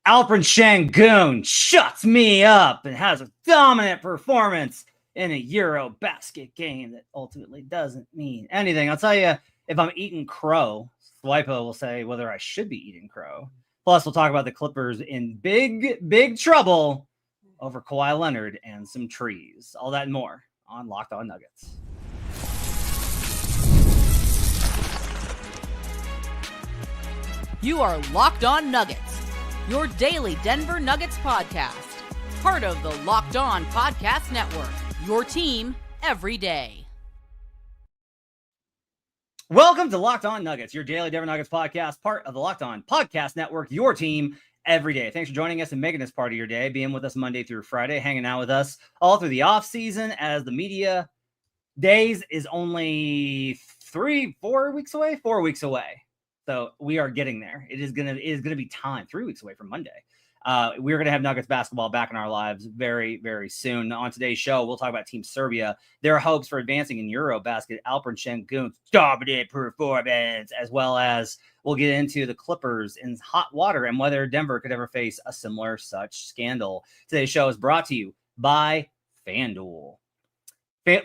Alperen Sengun shuts me up and has a dominant performance in a Eurobasket game that ultimately doesn't mean anything. I'll tell you, if I'm eating crow, Swipa will say whether I should be eating crow. Plus, we'll talk about the Clippers in big trouble over Kawhi Leonard and some trees. All that and more on Locked On Nuggets. You are Locked On Nuggets, your daily Denver Nuggets podcast. Part of the Locked On Podcast Network, your team every day. Welcome to Locked On Nuggets, your daily Denver Nuggets podcast, part of the Locked On Podcast Network, your team every day. Thanks for joining us and making this part of your day, being with us Monday through Friday, hanging out with us all through the off season as the media days is only 4 weeks away. So we are getting there. It is gonna be time 3 weeks away from Monday. We're gonna have Nuggets basketball back in our lives very, very soon. On today's show, we'll talk about Team Serbia, their hopes for advancing in Eurobasket, Alperen Sengun's dominant performance, as well as we'll get into the Clippers in hot water and whether Denver could ever face a similar such scandal. Today's show is brought to you by FanDuel.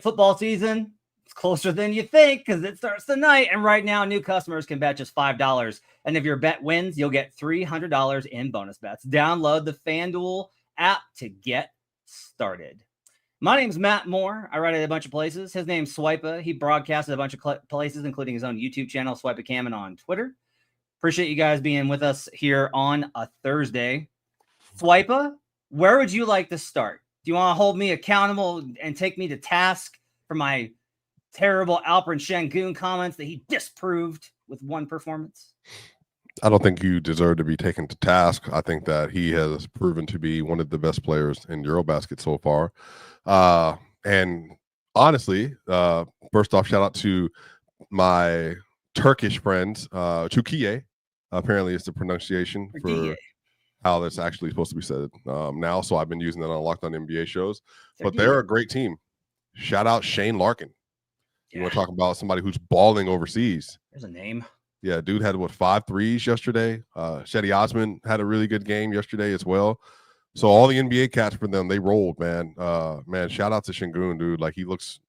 Football season. It's closer than you think because it starts tonight. And right now, new customers can bet just $5. And if your bet wins, you'll get $300 in bonus bets. Download the FanDuel app to get started. My name's Matt Moore. I write at a bunch of places. His name's Swipa. He broadcasts at a bunch of places, including his own YouTube channel, Swipa Cam, and on Twitter. Appreciate you guys being with us here on a Thursday. Swipa, where would you like to start? Do you want to hold me accountable and take me to task for my terrible Alperen Sengun comments that he disproved with one performance? I don't think you deserve to be taken to task. I think that he has proven to be one of the best players in Eurobasket so far. And honestly, first off, shout out to my Turkish friends, Türkiye. Apparently it's the pronunciation for how that's actually supposed to be said now. So I've been using that on Locked On NBA shows. But they're a great team. Shout out Shane Larkin. You want to talk about somebody who's balling overseas? There's a name. Yeah, dude had 5 threes yesterday. Shetty Osman had a really good game yesterday as well. So all the NBA cats for them, they rolled, man. Shout out to Sengun, dude. Like he looks,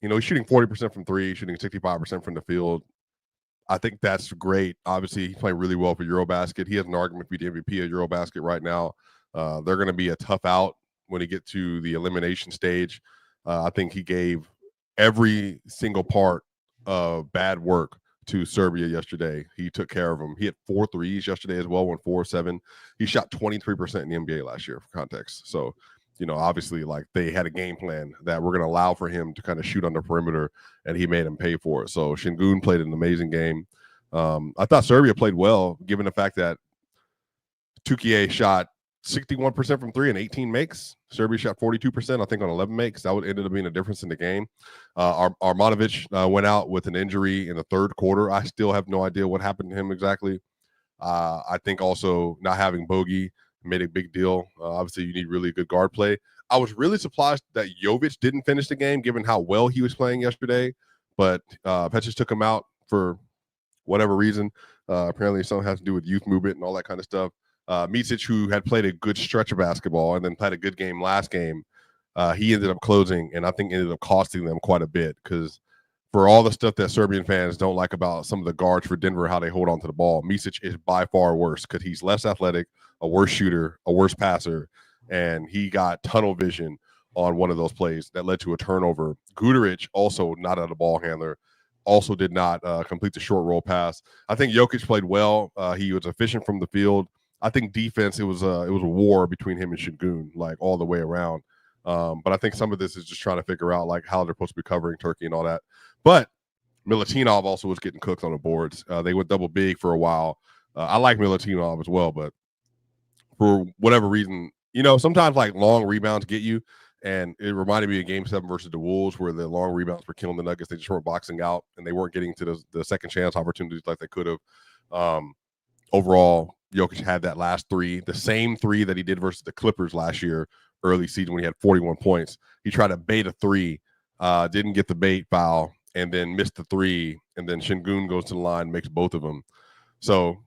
he's shooting 40% from three, shooting 65% from the field. I think that's great. Obviously, he's playing really well for Eurobasket. He has an argument to be the MVP of Eurobasket right now. They're going to be a tough out when he get to the elimination stage. I think he gave every single part of bad work to Serbia yesterday. He took care of them. He had 4 threes yesterday as well, went 4-7. He shot 23% in the NBA last year, for context. So, obviously, like they had a game plan that we're going to allow for him to kind of shoot on the perimeter, and he made him pay for it. So Sengun played an amazing game. I thought Serbia played well, given the fact that Türkiye shot 61% from three and 18 makes. Serbia shot 42%, I think, on 11 makes. That would ended up being a difference in the game. Armanovic went out with an injury in the third quarter. I still have no idea what happened to him exactly. I think also not having Bogey made a big deal. Obviously, you need really good guard play. I was really surprised that Jokic didn't finish the game, given how well he was playing yesterday. But Petric took him out for whatever reason. Apparently, something has to do with youth movement and all that kind of stuff. Micic, who had played a good stretch of basketball and then played a good game last game, he ended up closing and I think ended up costing them quite a bit because for all the stuff that Serbian fans don't like about some of the guards for Denver, how they hold on to the ball, Micic is by far worse because he's less athletic, a worse shooter, a worse passer, and he got tunnel vision on one of those plays that led to a turnover. Guduric, also not a ball handler, also did not complete the short roll pass. I think Jokic played well. He was efficient from the field. I think defense, it was a war between him and Sengun, like all the way around. But I think some of this is just trying to figure out like how they're supposed to be covering Turkey and all that. But Milutinov also was getting cooked on the boards. They went double big for a while. I like Milutinov as well, but for whatever reason, sometimes like long rebounds get you. And it reminded me of Game 7 versus the Wolves where the long rebounds were killing the Nuggets. They just weren't boxing out and they weren't getting to the second chance opportunities like they could have. Overall, Jokic had that last three, the same three that he did versus the Clippers last year, early season when he had 41 points. He tried to bait a three, didn't get the bait foul, and then missed the three, and then Sengun goes to the line, makes both of them. So,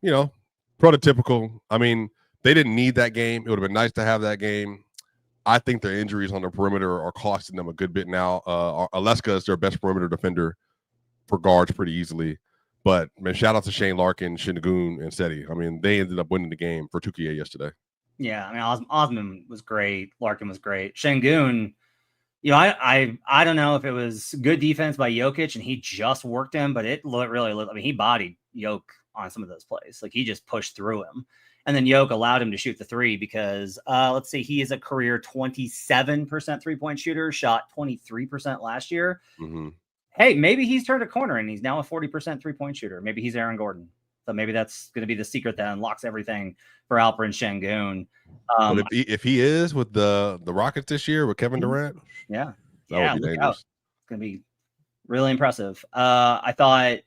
prototypical. I mean, they didn't need that game. It would have been nice to have that game. I think their injuries on the perimeter are costing them a good bit now. Aleska is their best perimeter defender for guards pretty easily. But, man, shout out to Shane Larkin, Sengun, and Seti. I mean, they ended up winning the game for Tukier yesterday. Yeah, I mean, Osman was great. Larkin was great. Sengun, I don't know if it was good defense by Jokic and he just worked him, but it really looked, I mean, he bodied Jokic on some of those plays. Like, he just pushed through him. And then Jokic allowed him to shoot the three because, let's see, he is a career 27% three-point shooter, shot 23% last year. Mm-hmm. Hey, maybe he's turned a corner and he's now a 40% three-point shooter. Maybe he's Aaron Gordon. So maybe that's going to be the secret that unlocks everything for Alperen Sengun. But if he is with the Rockets this year with Kevin Durant, that would be dangerous. It's going to be really impressive. I thought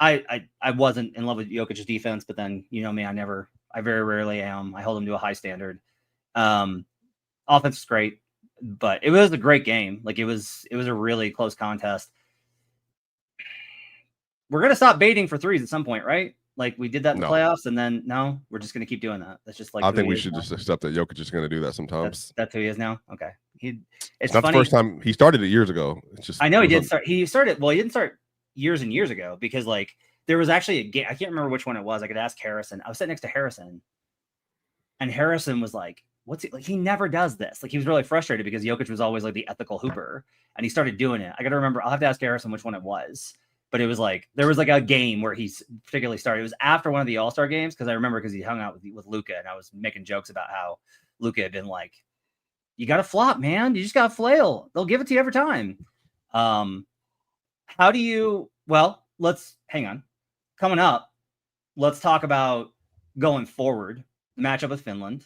I wasn't in love with Jokic's defense, but then, you know me, I very rarely am. I hold him to a high standard. Offense was great, but it was a great game. Like, it was a really close contest. We're going to stop baiting for threes at some point, right? Like, we did that in the playoffs, and then we're just going to keep doing that. That's just like, I think we should just accept that Jokic is going to do that sometimes. That's who he is now. Okay. It's not funny. the first time he started it years ago. It's just, I know he did start. He started. Well, he didn't start years and years ago because, like, there was actually a game. I can't remember which one it was. I could ask Harrison. I was sitting next to Harrison, and Harrison was like, "What's he like? He never does this." Like, he was really frustrated because Jokic was always like the ethical hooper, and he started doing it. I got to remember. I'll have to ask Harrison which one it was. But it was like, there was like a game where he particularly started. It was after one of the All-Star games because I remember because he hung out with Luka, and I was making jokes about how Luka had been like, "You got to flop, man. You just got to flail. They'll give it to you every time." How do you? Well, let's hang on. Coming up, let's talk about going forward, the matchup with Finland,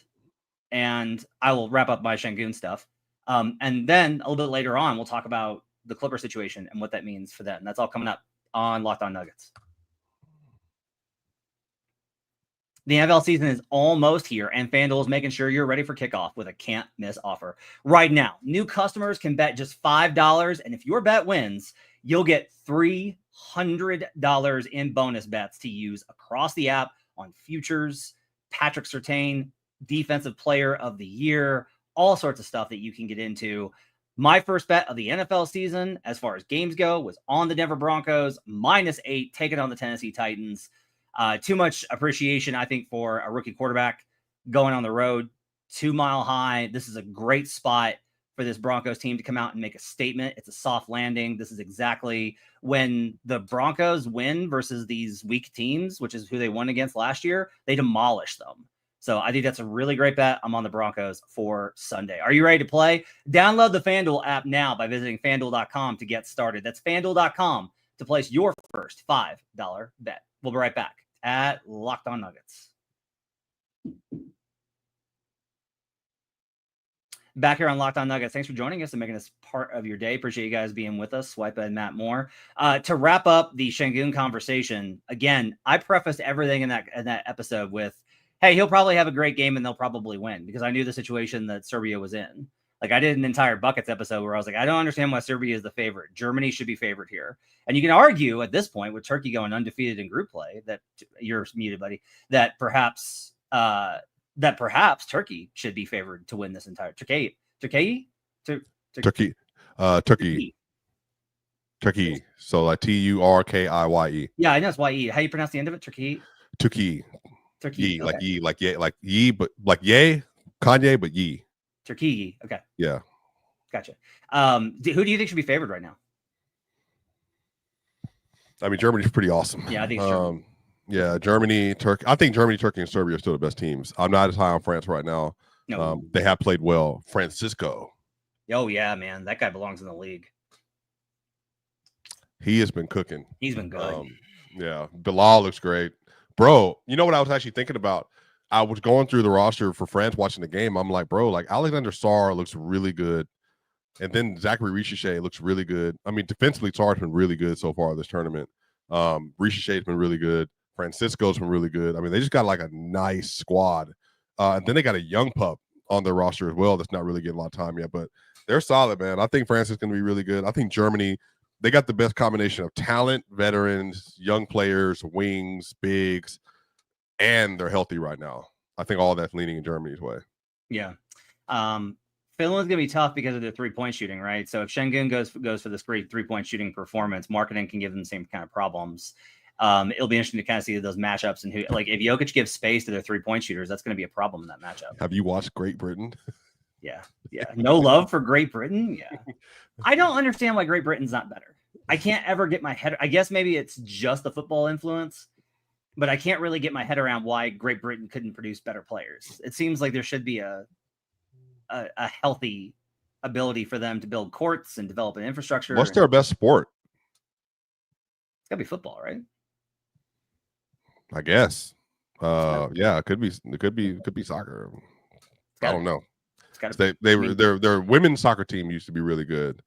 and I will wrap up my Sengun stuff. And then a little bit later on, we'll talk about the Clipper situation and what that means for them. And that's all coming up on Locked On Nuggets. The NFL season is almost here, and FanDuel is making sure you're ready for kickoff with a can't-miss offer. Right now, new customers can bet just $5, and if your bet wins, you'll get $300 in bonus bets to use across the app on futures, Patrick Surtain, Defensive Player of the Year, all sorts of stuff that you can get into. My first bet of the NFL season, as far as games go, was on the Denver Broncos, -8, taking on the Tennessee Titans. Too much appreciation, I think, for a rookie quarterback going on the road, 2 Mile High. This is a great spot for this Broncos team to come out and make a statement. It's a soft landing. This is exactly when the Broncos win versus these weak teams, which is who they won against last year. They demolish them. So I think that's a really great bet. I'm on the Broncos for Sunday. Are you ready to play? Download the FanDuel app now by visiting FanDuel.com to get started. That's FanDuel.com to place your first $5 bet. We'll be right back at Locked On Nuggets. Back here on Locked On Nuggets. Thanks for joining us and making this part of your day. Appreciate you guys being with us, Swipa and Matt Moore. To wrap up the Sengun conversation, again, I prefaced everything in that episode with, hey, he'll probably have a great game and they'll probably win, because I knew the situation that Serbia was in. Like, I did an entire Buckets episode where I was like, I don't understand why Serbia is the favorite. Germany should be favored here. And you can argue at this point with Turkey going undefeated in group play, that you're muted, buddy, that perhaps Turkey should be favored to win this entire Turkey. So like Turkiye. Yeah, I know it's Y-E. How you pronounce the end of it? Turkey. Turkey, Okay. like ye, but like yay, Kanye, but ye. Turkey. Okay. Yeah. Gotcha. Who do you think should be favored right now? I mean, Germany's pretty awesome. Yeah, I think it's yeah, Germany, Turkey. I think Germany, Turkey, and Serbia are still the best teams. I'm not as high on France right now. No. They have played well. Francisco. Oh, yeah, man. That guy belongs in the league. He has been cooking. He's been good. Yeah. Bilal looks great. Bro, you know what I was actually thinking about? I was going through the roster for France watching the game. I'm like, bro, like Alexander Sarr looks really good. And then Zachary Richeche looks really good. I mean, defensively, Sarr's been really good so far this tournament. Richeche's been really good. Francisco's been really good. I mean, they just got like a nice squad. And then they got a young pup on their roster as well that's not really getting a lot of time yet. But they're solid, man. I think France is going to be really good. I think Germany, they got the best combination of talent, veterans, young players, wings, bigs, and they're healthy right now. I think all that's leaning in Germany's way. Yeah. Finland's gonna be tough because of their 3-point shooting, right? So if Sengun goes for this great 3-point shooting performance, marketing can give them the same kind of problems. It'll be interesting to kind of see those matchups and who, like, if Jokic gives space to their 3-point shooters, that's going to be a problem in that matchup. Have you watched Great Britain? Yeah. No love for Great Britain. Yeah. I don't understand why Great Britain's not better. I can't ever get my head. I guess maybe it's just the football influence, but I can't really get my head around why Great Britain couldn't produce better players. It seems like there should be a healthy ability for them to build courts and develop an infrastructure. What's their best sport? It's gotta be football, right? I guess. Yeah, it could be soccer. I don't know. Their women's soccer team used to be really good.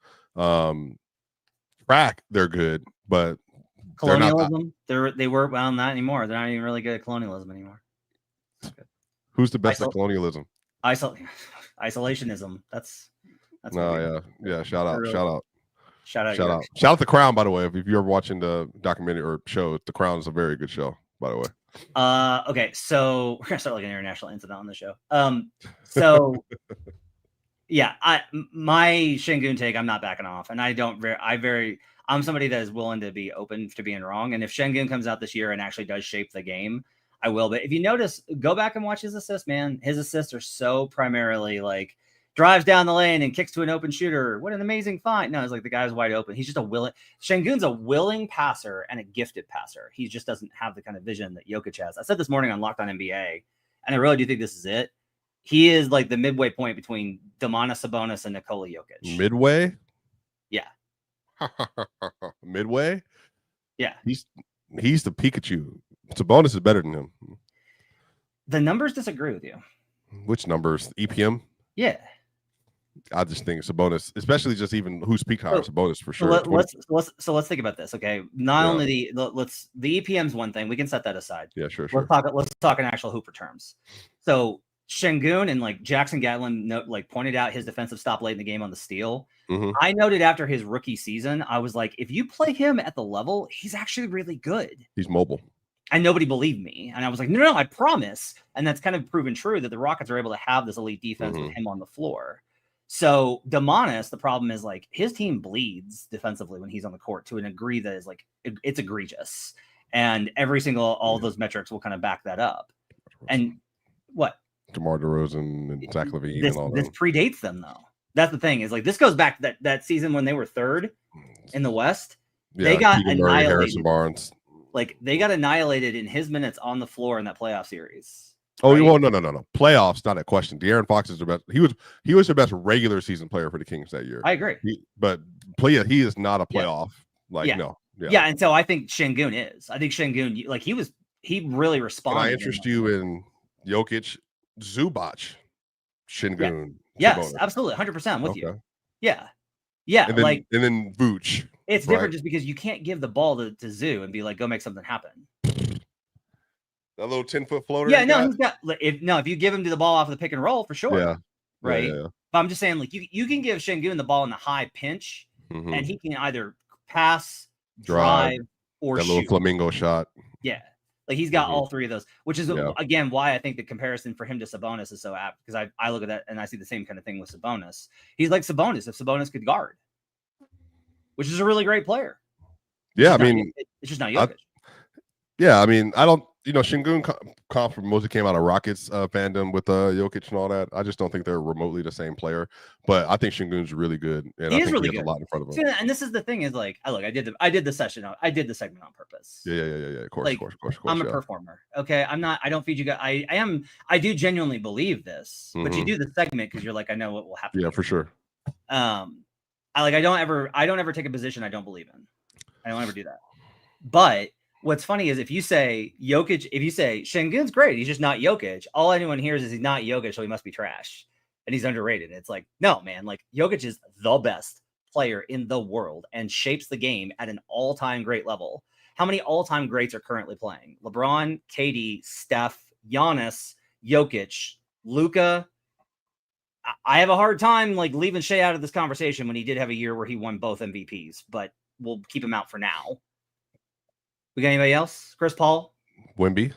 Track, they're good, but colonialism. They were not anymore. They're not even really good at colonialism anymore. Who's the best at colonialism? Isolationism. That's no, yeah. Shout out The Crown, by the way. If you're ever watching the documentary or show, The Crown is a very good show, by the way. Okay, so we're gonna start like an international incident on the show. So yeah, my Sengun take, I'm not backing off, and I'm somebody that is willing to be open to being wrong. And if Sengun comes out this year and actually does shape the game, I will. But if you notice, go back and watch his assists, man. His assists are so primarily like drives down the lane and kicks to an open shooter. What an amazing find. No, it's like the guy's wide open. He's just Sengun's a willing passer and a gifted passer. He just doesn't have the kind of vision that Jokic has. I said this morning on Locked On NBA, and I really do think this is it. He is like the midway point between Domantas Sabonis and Nikola Jokic. Midway? Yeah. Midway? Yeah. He's the Pikachu. Sabonis is better than him. The numbers disagree with you. Which numbers? EPM? Yeah. I just think Sabonis, especially just even who's peak higher, Sabonis for sure. Let's think about this, okay? Not only the EPM's one thing, we can set that aside. Yeah, sure. Let's talk in actual hooper terms. So Sengun and like Jackson Gatlin pointed out his defensive stop late in the game on the steal. Mm-hmm. I noted after his rookie season, I was like, if you play him at the level, he's actually really good. He's mobile. And nobody believed me. And I was like, no, I promise. And that's kind of proven true that the Rockets are able to have this elite defense with him on the floor. So Domantas, the problem is like his team bleeds defensively when he's on the court to an degree that is like, it's egregious. And all those metrics will kind of back that up. And what? DeMar DeRozan and Zach LaVine and all that. This predates them though. That's the thing is like, this goes back to that season when they were third in the West. Yeah, they got Keegan Murray, Harrison Barnes. Like they got annihilated in his minutes on the floor in that playoff series. Oh, right? Well, no. Playoffs, not a question. De'Aaron Fox is the best. He was the best regular season player for the Kings that year. I agree. He is not a playoff. No. Yeah, and so I think Sengun is. I think Sengun, like he really responded. Can I interest you in Jokic, Zubac, Sengun? Yes, Sabonis. Absolutely, 100% with you. Yeah. And then Vooch. It's different just because you can't give the ball to Zoo and be like, go make something happen. That little 10-foot floater. Yeah, no, he's got. If you give him the ball off of the pick and roll for sure. Yeah. Right. Yeah. But I'm just saying, like you can give Sengun the ball in the high pinch, and he can either pass, drive, or that shoot. Little flamingo shot. Yeah. Like he's got all three of those, which is again why I think the comparison for him to Sabonis is so apt, because I look at that and I see the same kind of thing with Sabonis. He's like Sabonis if Sabonis could guard, which is a really great player. Yeah, it's just not Jokic. I don't. Sengun comp mostly came out of Rockets fandom with Jokic and all that. I just don't think they're remotely the same player. But I think Sengun's really good, and I think he has a lot in front of him. And this is the thing is like, I did the segment on purpose. Yeah. Of course. I'm a performer. Okay, I'm not. I don't feed you guys. I do genuinely believe this, but you do the segment because you're like, I know what will happen. Yeah, for sure. I don't ever take a position I don't believe in. I don't ever do that. But what's funny is if you say Sengun's great, he's just not Jokic, all anyone hears is he's not Jokic, so he must be trash and he's underrated. It's like, no, man, like Jokic is the best player in the world and shapes the game at an all-time great level. How many all-time greats are currently playing? LeBron, KD, Steph, Giannis, Jokic, Luka. I have a hard time like leaving Shea out of this conversation when he did have a year where he won both MVPs, but we'll keep him out for now. We got anybody else? Chris Paul? Wemby?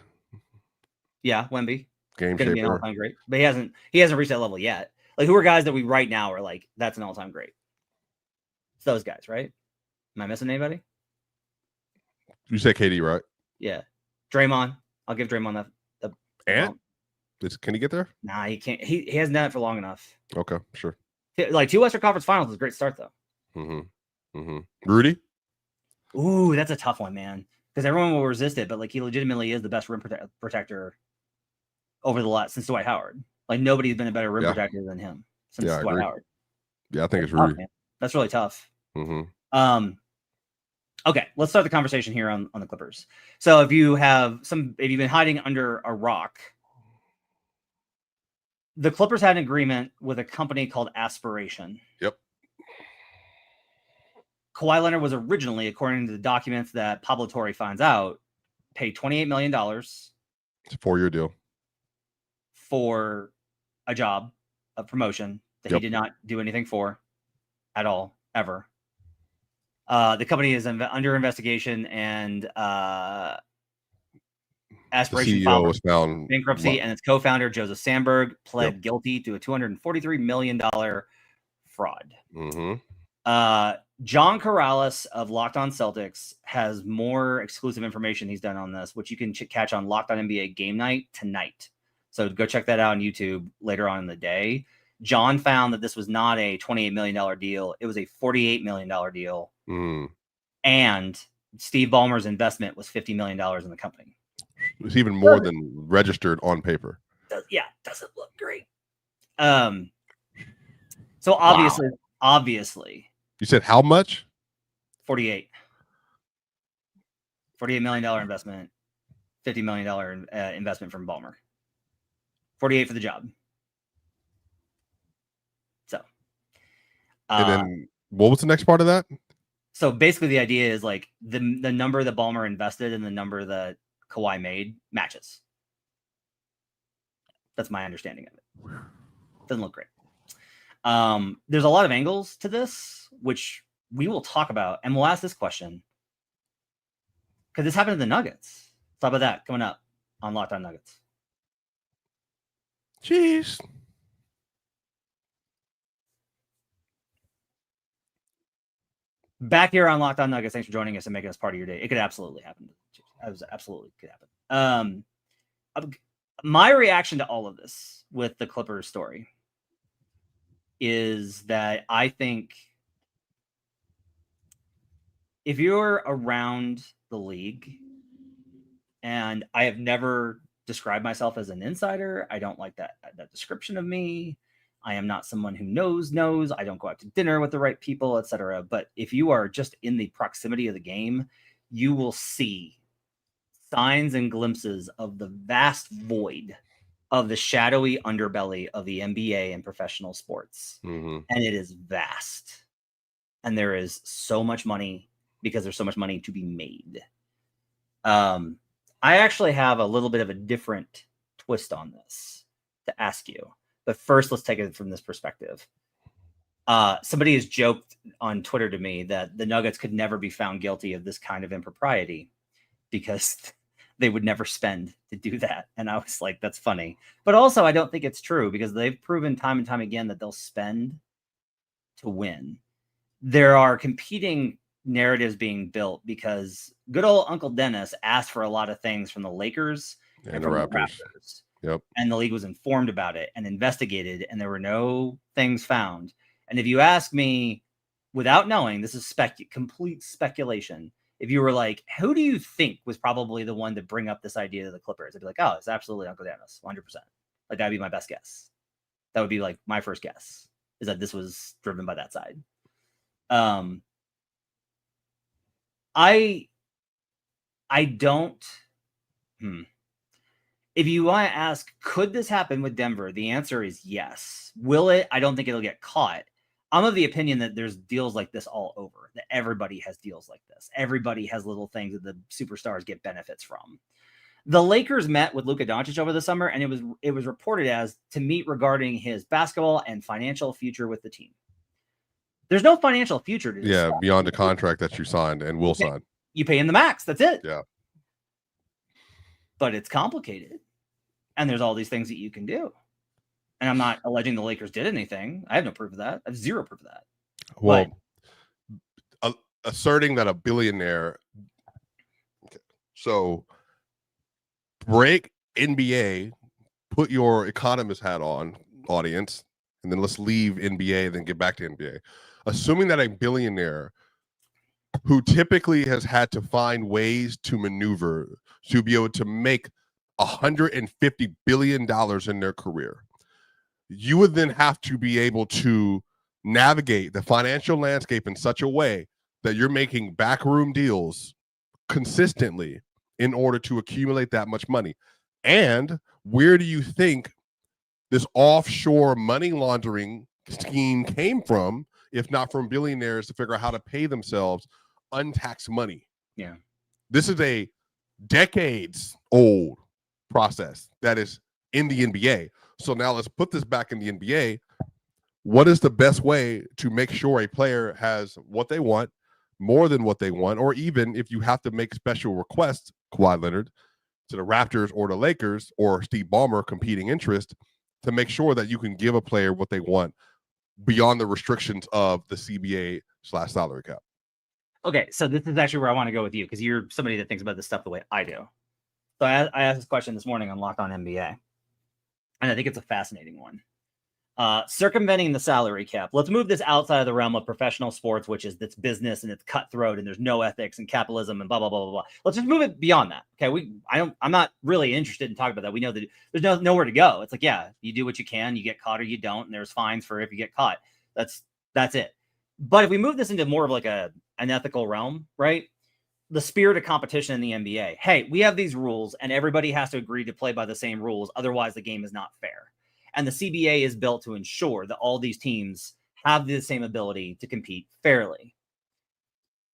Yeah, Wemby. Game going to be an shaper. all-time great, but he hasn't reached that level yet. Like, who are guys that we right now are like, that's an all-time great? It's those guys, right? Am I missing anybody? You said KD, right? Yeah. Draymond. I'll give Draymond the And can he get there? Nah, he can't. He hasn't done it for long enough. Okay, sure. Like 2 Western Conference Finals is a great start, though. Rudy? Ooh, that's a tough one, man. Because everyone will resist it, but like he legitimately is the best rim protector over the lot since Dwight Howard. Like nobody's been a better rim protector than him since Dwight Howard. Yeah, I think it's Rudy. Man. That's really tough. Okay, let's start the conversation here on the Clippers. So if you've been hiding under a rock, the Clippers had an agreement with a company called Aspiration. Yep. Kawhi Leonard was originally, according to the documents that Pablo Torre finds out, paid $28 million. It's a 4-year deal. For a job, a promotion that he did not do anything for at all, ever. The company is under investigation, and Aspiration CEO was found bankruptcy, and its co-founder, Joseph Sandberg, pled guilty to a $243 million fraud. John Corrales of Locked On Celtics has more exclusive information he's done on this, which you can catch on Locked On NBA Game Night tonight. So go check that out on YouTube later on in the day. John found that this was not a $28 million deal. It was a $48 million deal. And Steve Ballmer's investment was $50 million in the company. It's even more than registered on paper. Doesn't look great. So obviously. You said how much? $48 million investment, $50 million investment from Ballmer. 48 for the job. So, and then what was the next part of that? So basically, the idea is like the number that Ballmer invested and the number that Kawhi made matches. That's my understanding of it. Doesn't look great. There's a lot of angles to this, which we will talk about, and we'll ask this question because this happened to the Nuggets. Let's talk about that coming up on Locked On Nuggets. Jeez. Back here on Locked On Nuggets, thanks for joining us and making us part of your day. It could absolutely happen. It absolutely could happen. My reaction to all of this with the Clippers story is that I think if you're around the league, and I have never described myself as an insider, I don't like that description of me. I am not someone who knows. I don't go out to dinner with the right people, etc. But if you are just in the proximity of the game, you will see signs and glimpses of the vast void of the shadowy underbelly of the NBA and professional sports. And it is vast. And there is so much money because there's so much money to be made. I actually have a little bit of a different twist on this to ask you. But first, let's take it from this perspective. Somebody has joked on Twitter to me that the Nuggets could never be found guilty of this kind of impropriety because they would never spend to do that. And I was like, that's funny. But also, I don't think it's true because they've proven time and time again that they'll spend to win. There are competing narratives being built because good old Uncle Dennis asked for a lot of things from the Lakers and from the Raptors. Yep. And the league was informed about it and investigated, and there were no things found. And if you ask me, without knowing, this is complete speculation. If you were like, who do you think was probably the one to bring up this idea to the Clippers? I'd be like, oh, it's absolutely Uncle Dennis, 100%. Like, that'd be my best guess. That would be like my first guess, is that this was driven by that side. I don't. If you want to ask, could this happen with Denver? The answer is yes. Will it? I don't think it'll get caught. I'm of the opinion that there's deals like this all over, that everybody has deals like this. Everybody has little things that the superstars get benefits from. The Lakers met with Luka Doncic over the summer, and it was reported as to meet regarding his basketball and financial future with the team. There's no financial future to this. Yeah, beyond the contract that you signed and will sign. You pay in the max. That's it. Yeah. But it's complicated. And there's all these things that you can do. And I'm not alleging the Lakers did anything. I have no proof of that. I have zero proof of that. Well, asserting that a billionaire. Okay. So break NBA, put your economist hat on, audience, and then let's leave NBA, then get back to NBA. Assuming that a billionaire who typically has had to find ways to maneuver to be able to make $150 billion in their career, you would then have to be able to navigate the financial landscape in such a way that you're making backroom deals consistently in order to accumulate that much money. And where do you think this offshore money laundering scheme came from, if not from billionaires to figure out how to pay themselves untaxed money? Yeah. This is a decades old process that is in the NBA. So now let's put this back in the NBA. What is the best way to make sure a player has what they want, more than what they want, or even if you have to make special requests, Kawhi Leonard, to the Raptors or the Lakers or Steve Ballmer competing interest, to make sure that you can give a player what they want beyond the restrictions of the CBA/salary cap? Okay, so this is actually where I want to go with you, because you're somebody that thinks about this stuff the way I do. So I asked this question this morning on Locked On NBA, and I think it's a fascinating one. Circumventing the salary cap. Let's move this outside of the realm of professional sports, which is it's business and it's cutthroat and there's no ethics and capitalism and blah blah blah blah blah. Let's just move it beyond that. Okay, I'm not really interested in talking about that. We know that there's nowhere to go. It's like, yeah, you do what you can, you get caught or you don't, and there's fines for if you get caught. That's it. But if we move this into more of like an ethical realm, right? The spirit of competition in the NBA. Hey, we have these rules and everybody has to agree to play by the same rules. Otherwise, the game is not fair. And the CBA is built to ensure that all these teams have the same ability to compete fairly.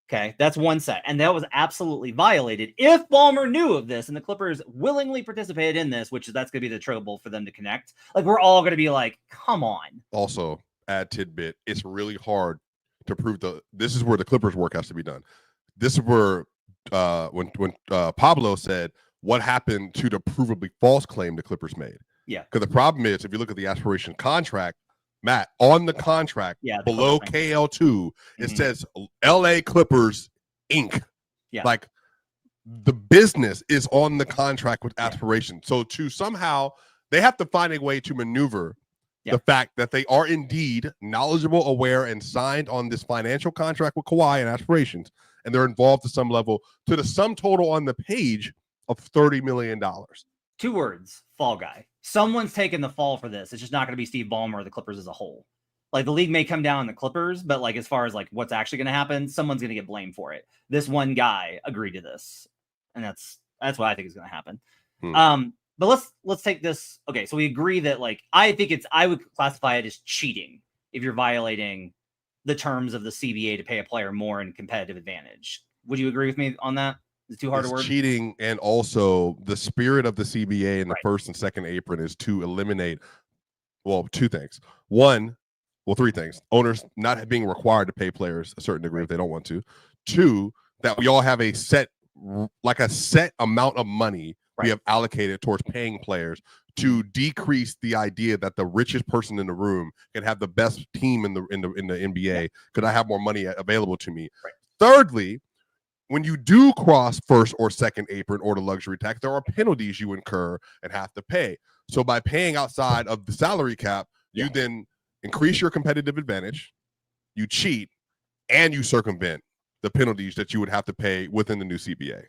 Okay, that's one set. And that was absolutely violated. If Ballmer knew of this and the Clippers willingly participated in this, which that's going to be the trouble for them to connect, like we're all going to be like, come on. Also, add tidbit, it's really hard to prove this is where the Clippers work has to be done. This is where when Pablo said, what happened to the provably false claim the Clippers made? Yeah. Because the problem is, if you look at the aspiration contract, Matt, on the contract, below KL2, it says LA Clippers Inc. Yeah. Like the business is on the contract with aspiration. So to somehow, they have to find a way to maneuver the fact that they are indeed knowledgeable, aware, and signed on this financial contract with Kawhi and aspirations. And they're involved to some level to the sum total on the page of $30 million. 2 words, fall guy. Someone's taking the fall for this. It's just not going to be Steve Ballmer or the Clippers as a whole. Like the league may come down on the Clippers, but like as far as like what's actually going to happen, someone's going to get blamed for it. This one guy agreed to this, and that's what I think is going to happen. But let's take this. Okay, so we agree that like I would classify it as cheating if you're violating the terms of the CBA to pay a player more in competitive advantage. Would you agree with me on that? Is it too hard a word? Cheating, and also the spirit of the CBA in the first and second apron is to eliminate, well, 2 things. 3 things. Owners not being required to pay players a certain degree if they don't want to. 2, that we all have a set amount of money we have allocated towards paying players to decrease the idea that the richest person in the room can have the best team in the NBA because I have more money available to me. Right. Thirdly, when you do cross first or second apron or the luxury tax, there are penalties you incur and have to pay. So by paying outside of the salary cap, you then increase your competitive advantage, you cheat, and you circumvent the penalties that you would have to pay within the new CBA.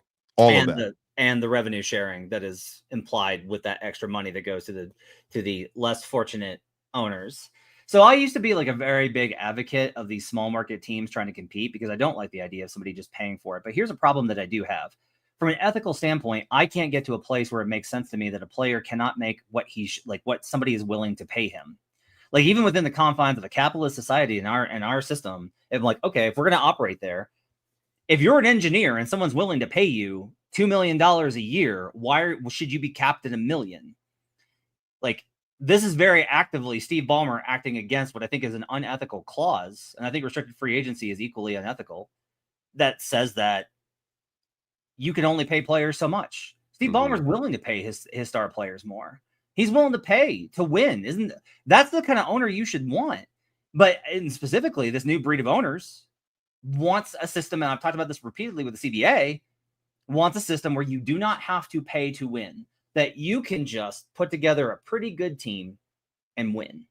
And the revenue sharing that is implied with that extra money that goes to the less fortunate owners. So I used to be like a very big advocate of these small market teams trying to compete because I don't like the idea of somebody just paying for it. But here's a problem that I do have. From an ethical standpoint, I can't get to a place where it makes sense to me that a player cannot make what somebody is willing to pay him. Like even within the confines of a capitalist society in our system, if like, okay, if we're going to operate there, if you're an engineer and someone's willing to pay you $2 million a year, why should you be capped at $1 million? Like, this is very actively Steve Ballmer acting against what I think is an unethical clause. And I think restricted free agency is equally unethical. That says that you can only pay players so much. Steve Ballmer's willing to pay his star players more. He's willing to pay to win. That's the kind of owner you should want. But specifically, this new breed of owners wants a system, and I've talked about this repeatedly with the CBA, wants a system where you do not have to pay to win, that you can just put together a pretty good team and win,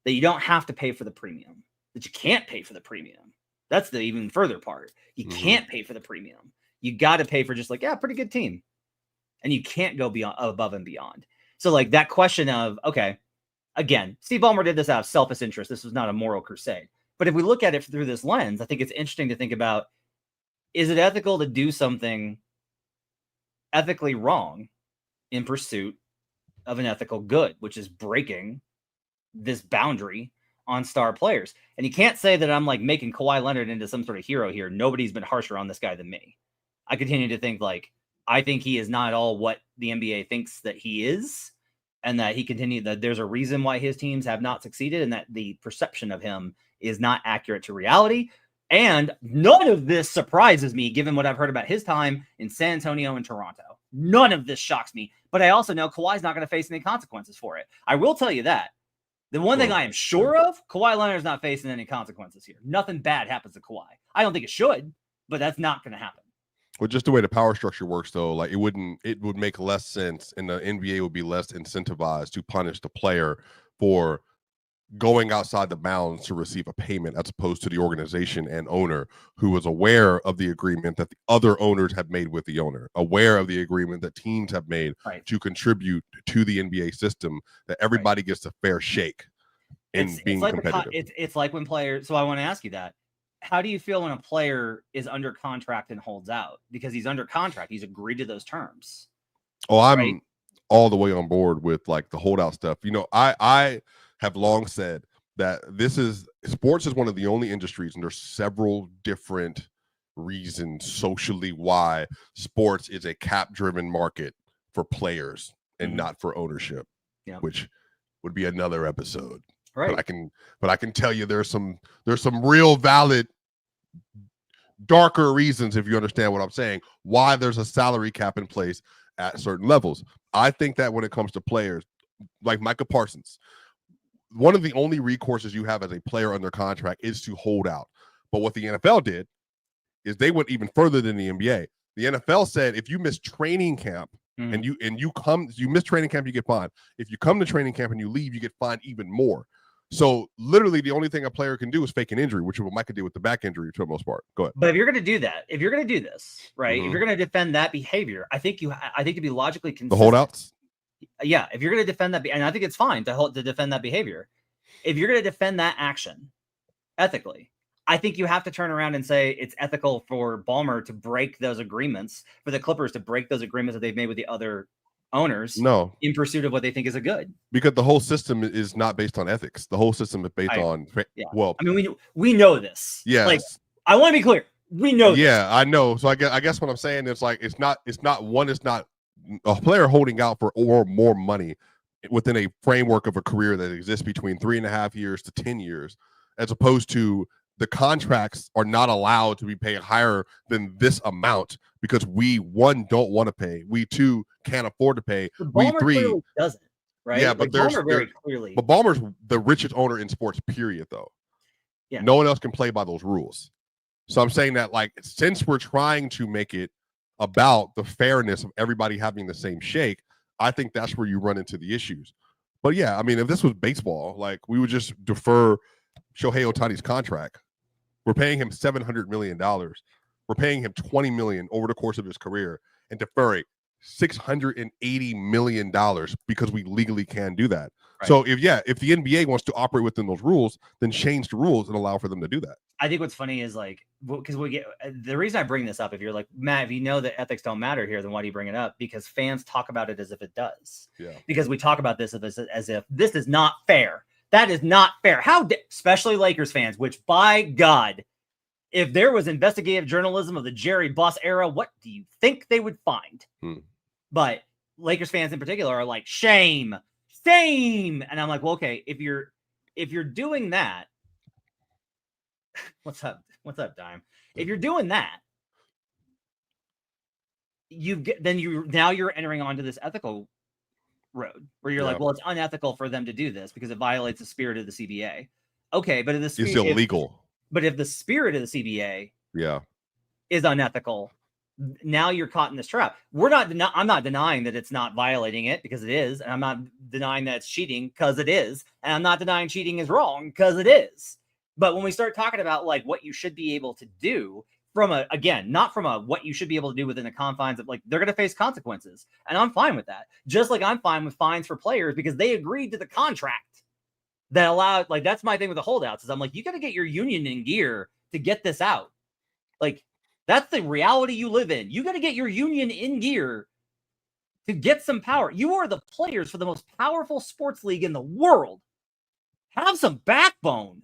that you don't have to pay for the premium, that you can't pay for the premium. That's the even further part. You can't pay for the premium. You got to pay for just like, yeah, pretty good team. And you can't go beyond above and beyond. So like that question of, okay, again, Steve Ballmer did this out of selfish interest. This was not a moral crusade. But if we look at it through this lens, I think it's interesting to think about, is it ethical to do something ethically wrong in pursuit of an ethical good, which is breaking this boundary on star players? And you can't say that I'm like making Kawhi Leonard into some sort of hero here. Nobody's been harsher on this guy than me. I continue to think like, I think he is not all what the NBA thinks that he is, and that that there's a reason why his teams have not succeeded, and that the perception of him is not accurate to reality. And none of this surprises me, given what I've heard about his time in San Antonio and Toronto. None of this shocks me, but I also know Kawhi's not going to face any consequences for it. I will tell you that. The one thing I am sure of, Kawhi Leonard's not facing any consequences here. Nothing bad happens to Kawhi. I don't think it should, but that's not going to happen. Well, just the way the power structure works, though, like it would make less sense, and the NBA would be less incentivized to punish the player for going outside the bounds to receive a payment, as opposed to the organization and owner who was aware of the agreement that the other owners have made with the owner, aware of the agreement that teams have made to contribute to the NBA system, that everybody gets a fair shake in being competitive. It's like when players. So I want to ask you that. How do you feel when a player is under contract and holds out? Because he's under contract. He's agreed to those terms. Oh, I'm all the way on board with like the holdout stuff. You know, I have long said that sports is one of the only industries, and there's several different reasons socially why sports is a cap-driven market for players and not for ownership, which would be another episode. Right. But I can tell you there's some real valid darker reasons, if you understand what I'm saying, why there's a salary cap in place at certain levels. I think that when it comes to players like Micah Parsons, one of the only recourses you have as a player under contract is to hold out. But what the NFL did is they went even further than the NBA. The NFL said if you miss training camp and you miss training camp, you get fined. If you come to training camp and you leave, you get fined even more. So literally the only thing a player can do is fake an injury, which is what Micah did with the back injury for the most part. Go ahead. But if you're going to do that, if you're going to do this, right, if you're going to defend that behavior, I think to be logically consistent. The holdouts? Yeah. If you're going to defend that, and I think it's fine to defend that behavior. If you're going to defend that action ethically, I think you have to turn around and say it's ethical for Ballmer to break those agreements, for the Clippers to break those agreements that they've made with the other owners in pursuit of what they think is a good. Because the whole system is not based on ethics. The whole system is based on well, I mean, we know this. Yeah. Like, I want to be clear. We know this. Yeah, I know. So I guess what I'm saying is like it's not a player holding out for or more money within a framework of a career that exists between 3.5 years to 10 years, as opposed to the contracts are not allowed to be paid higher than this amount because we, one, don't want to pay. We, two, can't afford to pay. We, three, doesn't, right? Yeah, but Ballmer very clearly. But Ballmer's the richest owner in sports, period, though. Yeah. No one else can play by those rules. So I'm saying that, like, since we're trying to make it about the fairness of everybody having the same shake, I think that's where you run into the issues. But yeah, I mean, if this was baseball, like, we would just defer Shohei Ohtani's contract. We're paying him $700 million. We're paying him $20 million over the course of his career and deferring $680 million because we legally can do that. Right. So if the NBA wants to operate within those rules, then change the rules and allow for them to do that. I think what's funny is like, because the reason I bring this up, if you're like, Matt, if you know that ethics don't matter here, then why do you bring it up? Because fans talk about it as if it does. Yeah. Because we talk about this as if this is not fair. That is not fair. Especially Lakers fans, which, by God, if there was investigative journalism of the Jerry Buss era, what do you think they would find? But Lakers fans in particular are like, shame. And I'm like, well, okay, if you're doing that, what's up, Dime? If you're doing that, now you're entering onto this ethical road where you're like, well, it's unethical for them to do this because it violates the spirit of the CBA. Okay, but it's illegal. But if the spirit of the CBA is unethical, now you're caught in this trap. I'm not denying that it's not violating it because it is, and I'm not denying that it's cheating because it is, and I'm not denying cheating is wrong because it is. But when we start talking about like what you should be able to do not from a what you should be able to do within the confines of like they're going to face consequences, and I'm fine with that. Just like I'm fine with fines for players because they agreed to the contract that allowed. Like that's my thing with the holdouts is I'm like you got to get your union in gear to get this out. Like that's the reality you live in. You got to get your union in gear to get some power. You are the players for the most powerful sports league in the world. Have some backbone.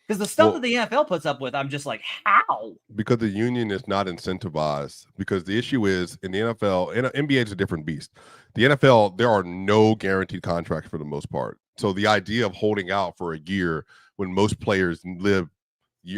Because the stuff that the NFL puts up with, I'm just like, how? Because the union is not incentivized. Because the issue is in the NFL, NBA is a different beast. The NFL, there are no guaranteed contracts for the most part. So the idea of holding out for a year when most players live,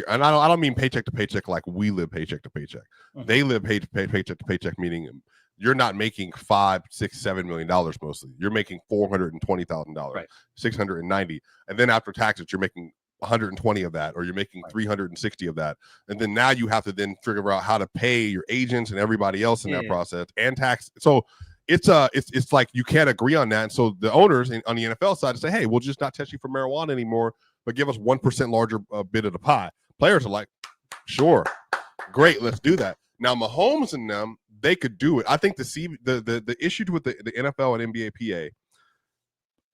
and I don't mean paycheck to paycheck like we live paycheck to paycheck. Mm-hmm. They live paycheck to paycheck, meaning you're not making $5, $6, $7 million mostly. You're making $420,000, right. $690, and then after taxes, you're making 120 of that, or you're making 360 of that, and then now you have to then figure out how to pay your agents and everybody else in that process and tax. So it's like you can't agree on that. And so the owners on the NFL side say, hey, we'll just not test you for marijuana anymore, but give us 1% larger bit of the pie. Players are like, sure, great, let's do that. Now Mahomes and them, they could do it. I think the issue with the NFL and NBA PA,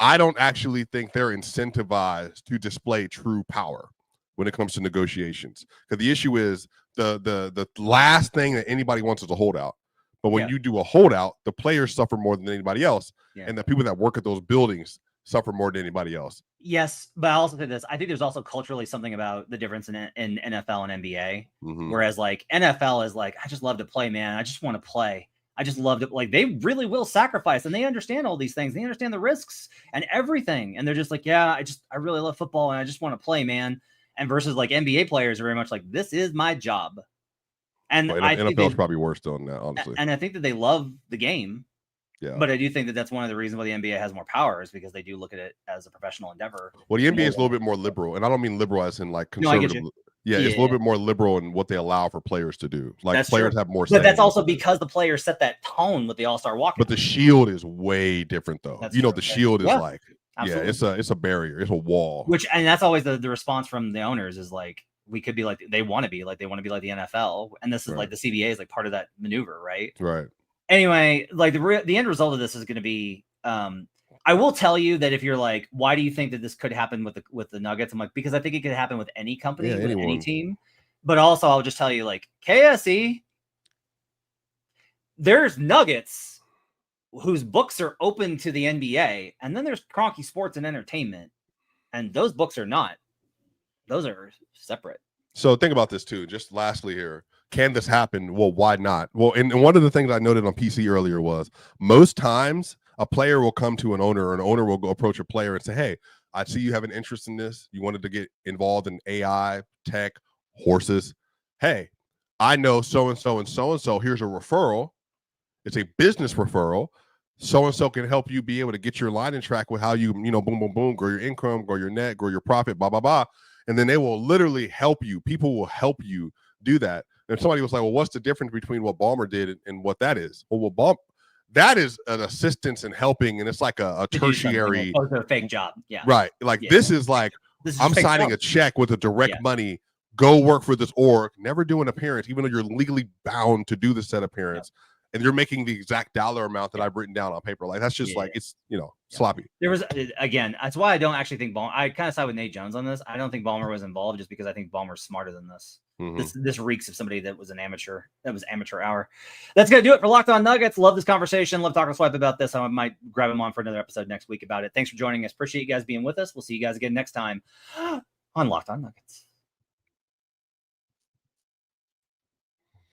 I don't actually think they're incentivized to display true power when it comes to negotiations. Because the issue is the last thing that anybody wants is a holdout. But when you do a holdout, the players suffer more than anybody else. Yeah. And the people that work at those buildings suffer more than anybody else. Yes, but I also think this. I think there's also culturally something about the difference in NFL and NBA. Mm-hmm. Whereas like NFL is like, I just love to play, man. I just want to play. I just love it. Like they really will sacrifice and they understand all these things. They understand the risks and everything. And they're just like, yeah, I really love football and I just want to play, man. And versus like NBA players are very much like, this is my job. And NFL is probably worse than that, honestly. And I think that they love the game. Yeah. But I do think that that's one of the reasons why the NBA has more power is because they do look at it as a professional endeavor. Well, the NBA is a little bit more liberal. And I don't mean liberal as in like conservative. No, Yeah, it's a little bit more liberal in what they allow for players to do. Like that's players have more say. But that's also because the players set that tone with the All-Star walk. But the shield is way different though. That's the shield is like it's a barrier, it's a wall. And that's always the response from the owners is like we could be like they want to be like the NFL. And this is like the CBA is like part of that maneuver, right? Right. Anyway, like the end result of this is going to be I will tell you that if you're like, why do you think that this could happen with the Nuggets? I'm like, because I think it could happen with any company, with any team. But also, I'll just tell you, like KSE, there's Nuggets whose books are open to the NBA, and then there's Kroenke Sports and Entertainment, and those books are not. Those are separate. So think about this too. Just lastly here. Can this happen? Well, why not? Well, and one of the things I noted on PC earlier was most times a player will come to an owner or an owner will go approach a player and say, hey, I see you have an interest in this. You wanted to get involved in AI, tech, horses. Hey, I know so-and-so and so-and-so. Here's a referral. It's a business referral. So-and-so can help you be able to get your line in track with how you, boom, boom, boom, grow your income, grow your net, grow your profit, blah, blah, blah. And then they will literally help you. People will help you do that. And somebody was like, well, what's the difference between what Ballmer did and what that is? Well, that is an assistance and helping, and it's like a tertiary. Oh, it's a fake job. Yeah. Right. Like this is like, I'm signing a check with a direct money. Go work for this org. Never do an appearance, even though you're legally bound to do the said appearance. Yeah. And you're making the exact dollar amount that I've written down on paper. Like that's just like it's sloppy. There was again. That's why I don't actually think Ballmer. I kind of side with Nate Jones on this. I don't think Ballmer was involved just because I think Ballmer's smarter than this. Mm-hmm. This reeks of somebody that was an amateur. That was amateur hour. That's gonna do it for Locked On Nuggets. Love this conversation. Love talking to Swipe about this. I might grab him on for another episode next week about it. Thanks for joining us. Appreciate you guys being with us. We'll see you guys again next time on Locked On Nuggets.